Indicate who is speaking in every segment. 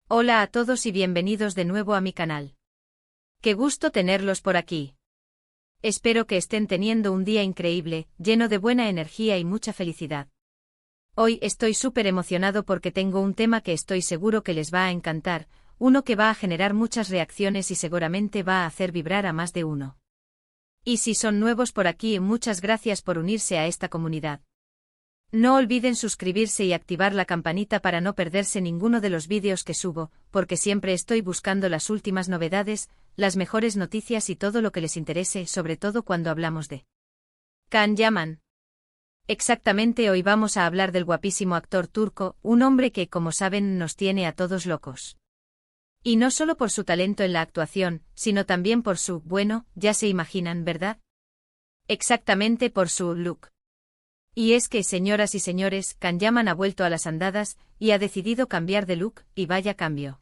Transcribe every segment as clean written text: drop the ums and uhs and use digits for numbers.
Speaker 1: Hola a todos y bienvenidos de nuevo a mi canal. Qué gusto tenerlos por aquí. Espero que estén teniendo un día increíble, lleno de buena energía y mucha felicidad. Hoy estoy súper emocionado porque tengo un tema que estoy seguro que les va a encantar, uno que va a generar muchas reacciones y seguramente va a hacer vibrar a más de uno. Y si son nuevos por aquí, muchas gracias por unirse a esta comunidad. No olviden suscribirse y activar la campanita para no perderse ninguno de los vídeos que subo, porque siempre estoy buscando las últimas novedades, las mejores noticias y todo lo que les interese, sobre todo cuando hablamos de Can Yaman. Exactamente, hoy vamos a hablar del guapísimo actor turco, un hombre que, como saben, nos tiene a todos locos. Y no solo por su talento en la actuación, sino también por su, bueno, ya se imaginan, ¿verdad? Exactamente por su look. Y es que, señoras y señores, Can Yaman ha vuelto a las andadas, y ha decidido cambiar de look, y vaya cambio.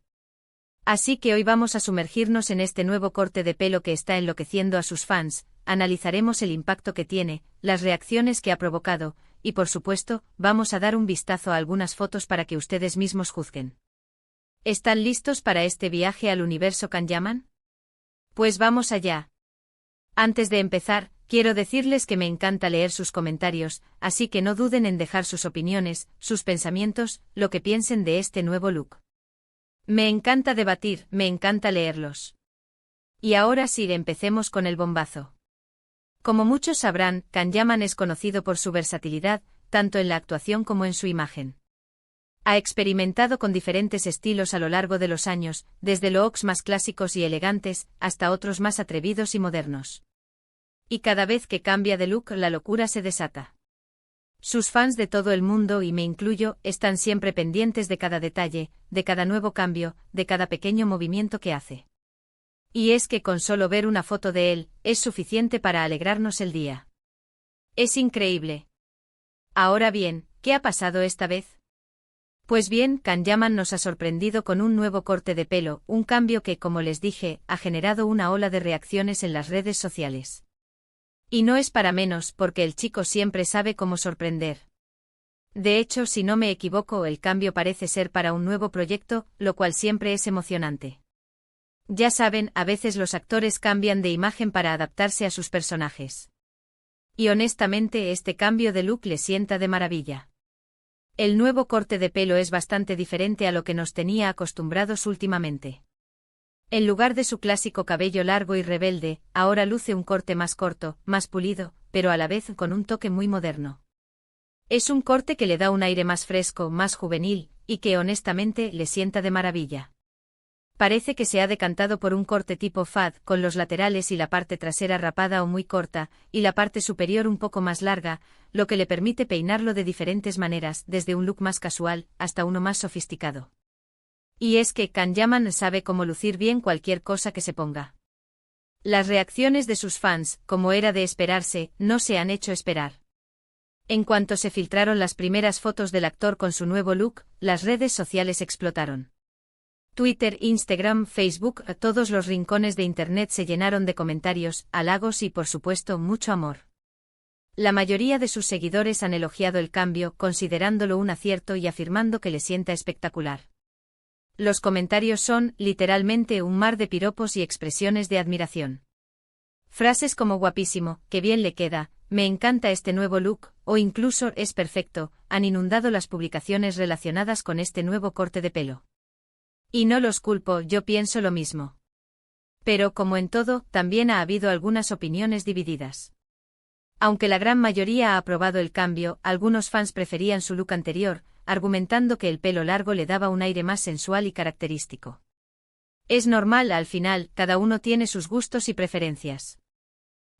Speaker 1: Así que hoy vamos a sumergirnos en este nuevo corte de pelo que está enloqueciendo a sus fans, analizaremos el impacto que tiene, las reacciones que ha provocado, y por supuesto, vamos a dar un vistazo a algunas fotos para que ustedes mismos juzguen. ¿Están listos para este viaje al universo Can Yaman? Pues vamos allá. Antes de empezar, quiero decirles que me encanta leer sus comentarios, así que no duden en dejar sus opiniones, sus pensamientos, lo que piensen de este nuevo look. Me encanta debatir, me encanta leerlos. Y ahora sí, empecemos con el bombazo. Como muchos sabrán, Can Yaman es conocido por su versatilidad, tanto en la actuación como en su imagen. Ha experimentado con diferentes estilos a lo largo de los años, desde looks más clásicos y elegantes, hasta otros más atrevidos y modernos. Y cada vez que cambia de look, la locura se desata. Sus fans de todo el mundo, y me incluyo, están siempre pendientes de cada detalle, de cada nuevo cambio, de cada pequeño movimiento que hace. Y es que con solo ver una foto de él, es suficiente para alegrarnos el día. Es increíble. Ahora bien, ¿qué ha pasado esta vez? Pues bien, Can Yaman nos ha sorprendido con un nuevo corte de pelo, un cambio que, como les dije, ha generado una ola de reacciones en las redes sociales. Y no es para menos, porque el chico siempre sabe cómo sorprender. De hecho, si no me equivoco, el cambio parece ser para un nuevo proyecto, lo cual siempre es emocionante. Ya saben, a veces los actores cambian de imagen para adaptarse a sus personajes. Y honestamente, este cambio de look le sienta de maravilla. El nuevo corte de pelo es bastante diferente a lo que nos tenía acostumbrados últimamente. En lugar de su clásico cabello largo y rebelde, ahora luce un corte más corto, más pulido, pero a la vez con un toque muy moderno. Es un corte que le da un aire más fresco, más juvenil, y que honestamente le sienta de maravilla. Parece que se ha decantado por un corte tipo fad, con los laterales y la parte trasera rapada o muy corta, y la parte superior un poco más larga, lo que le permite peinarlo de diferentes maneras, desde un look más casual, hasta uno más sofisticado. Y es que Can Yaman sabe cómo lucir bien cualquier cosa que se ponga. Las reacciones de sus fans, como era de esperarse, no se han hecho esperar. En cuanto se filtraron las primeras fotos del actor con su nuevo look, las redes sociales explotaron. Twitter, Instagram, Facebook, todos los rincones de Internet se llenaron de comentarios, halagos y, por supuesto, mucho amor. La mayoría de sus seguidores han elogiado el cambio, considerándolo un acierto y afirmando que le sienta espectacular. Los comentarios son, literalmente, un mar de piropos y expresiones de admiración. Frases como guapísimo, qué bien le queda, me encanta este nuevo look, o incluso es perfecto, han inundado las publicaciones relacionadas con este nuevo corte de pelo. Y no los culpo, yo pienso lo mismo. Pero como en todo, también ha habido algunas opiniones divididas. Aunque la gran mayoría ha aprobado el cambio, algunos fans preferían su look anterior, argumentando que el pelo largo le daba un aire más sensual y característico. Es normal, al final, cada uno tiene sus gustos y preferencias.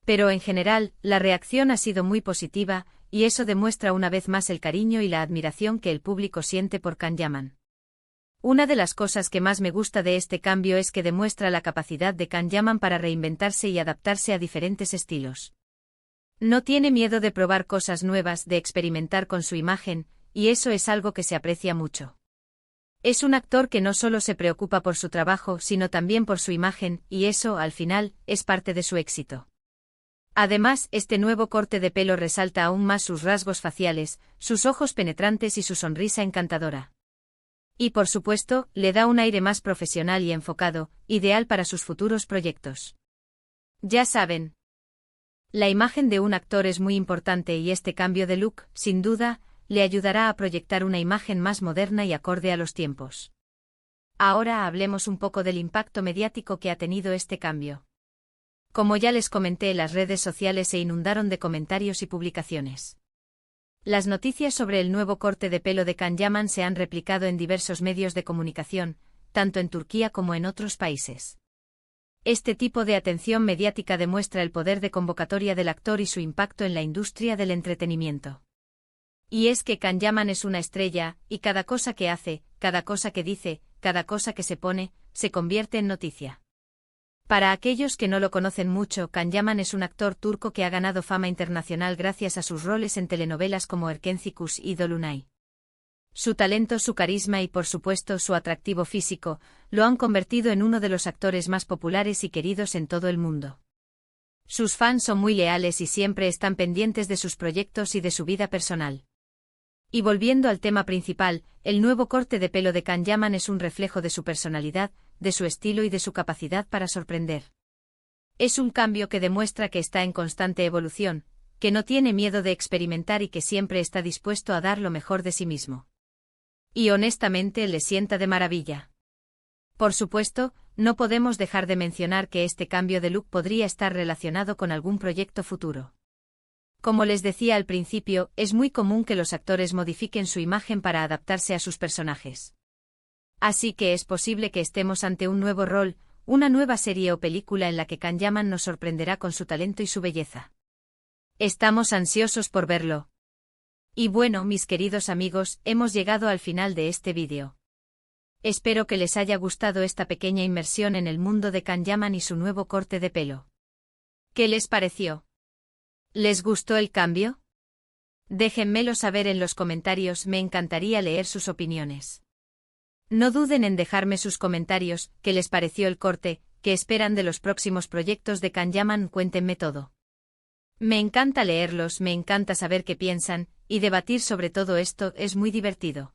Speaker 1: Pero en general, la reacción ha sido muy positiva, y eso demuestra una vez más el cariño y la admiración que el público siente por Can Yaman. Una de las cosas que más me gusta de este cambio es que demuestra la capacidad de Can Yaman para reinventarse y adaptarse a diferentes estilos. No tiene miedo de probar cosas nuevas, de experimentar con su imagen, y eso es algo que se aprecia mucho. Es un actor que no solo se preocupa por su trabajo, sino también por su imagen, y eso, al final, es parte de su éxito. Además, este nuevo corte de pelo resalta aún más sus rasgos faciales, sus ojos penetrantes y su sonrisa encantadora. Y por supuesto, le da un aire más profesional y enfocado, ideal para sus futuros proyectos. Ya saben. La imagen de un actor es muy importante y este cambio de look, sin duda, le ayudará a proyectar una imagen más moderna y acorde a los tiempos. Ahora hablemos un poco del impacto mediático que ha tenido este cambio. Como ya les comenté, las redes sociales se inundaron de comentarios y publicaciones. Las noticias sobre el nuevo corte de pelo de Can Yaman se han replicado en diversos medios de comunicación, tanto en Turquía como en otros países. Este tipo de atención mediática demuestra el poder de convocatoria del actor y su impacto en la industria del entretenimiento. Y es que Can Yaman es una estrella, y cada cosa que hace, cada cosa que dice, cada cosa que se pone, se convierte en noticia. Para aquellos que no lo conocen mucho, Can Yaman es un actor turco que ha ganado fama internacional gracias a sus roles en telenovelas como Erkenci y Dolunay. Su talento, su carisma y por supuesto su atractivo físico, lo han convertido en uno de los actores más populares y queridos en todo el mundo. Sus fans son muy leales y siempre están pendientes de sus proyectos y de su vida personal. Y volviendo al tema principal, el nuevo corte de pelo de Can Yaman es un reflejo de su personalidad, de su estilo y de su capacidad para sorprender. Es un cambio que demuestra que está en constante evolución, que no tiene miedo de experimentar y que siempre está dispuesto a dar lo mejor de sí mismo. Y honestamente le sienta de maravilla. Por supuesto, no podemos dejar de mencionar que este cambio de look podría estar relacionado con algún proyecto futuro. Como les decía al principio, es muy común que los actores modifiquen su imagen para adaptarse a sus personajes. Así que es posible que estemos ante un nuevo rol, una nueva serie o película en la que Can Yaman nos sorprenderá con su talento y su belleza. Estamos ansiosos por verlo. Y bueno, mis queridos amigos, hemos llegado al final de este vídeo. Espero que les haya gustado esta pequeña inmersión en el mundo de Can Yaman y su nuevo corte de pelo. ¿Qué les pareció? ¿Les gustó el cambio? Déjenmelo saber en los comentarios, me encantaría leer sus opiniones. No duden en dejarme sus comentarios, qué les pareció el corte, qué esperan de los próximos proyectos de Can Yaman, cuéntenme todo. Me encanta leerlos, me encanta saber qué piensan, y debatir sobre todo esto es muy divertido.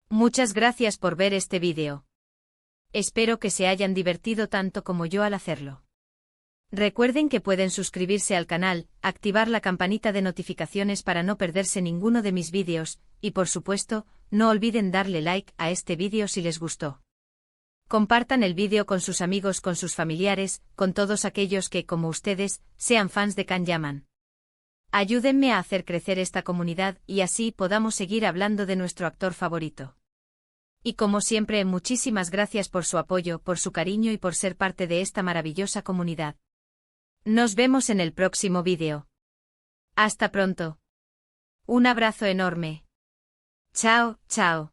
Speaker 1: Muchas gracias por ver este vídeo. Espero que se hayan divertido tanto como yo al hacerlo. Recuerden que pueden suscribirse al canal, activar la campanita de notificaciones para no perderse ninguno de mis vídeos, y por supuesto, no olviden darle like a este vídeo si les gustó. Compartan el vídeo con sus amigos, con sus familiares, con todos aquellos que, como ustedes, sean fans de Can Yaman. Ayúdenme a hacer crecer esta comunidad y así podamos seguir hablando de nuestro actor favorito. Y como siempre, muchísimas gracias por su apoyo, por su cariño y por ser parte de esta maravillosa comunidad. Nos vemos en el próximo vídeo. Hasta pronto. Un abrazo enorme. Chao, chao.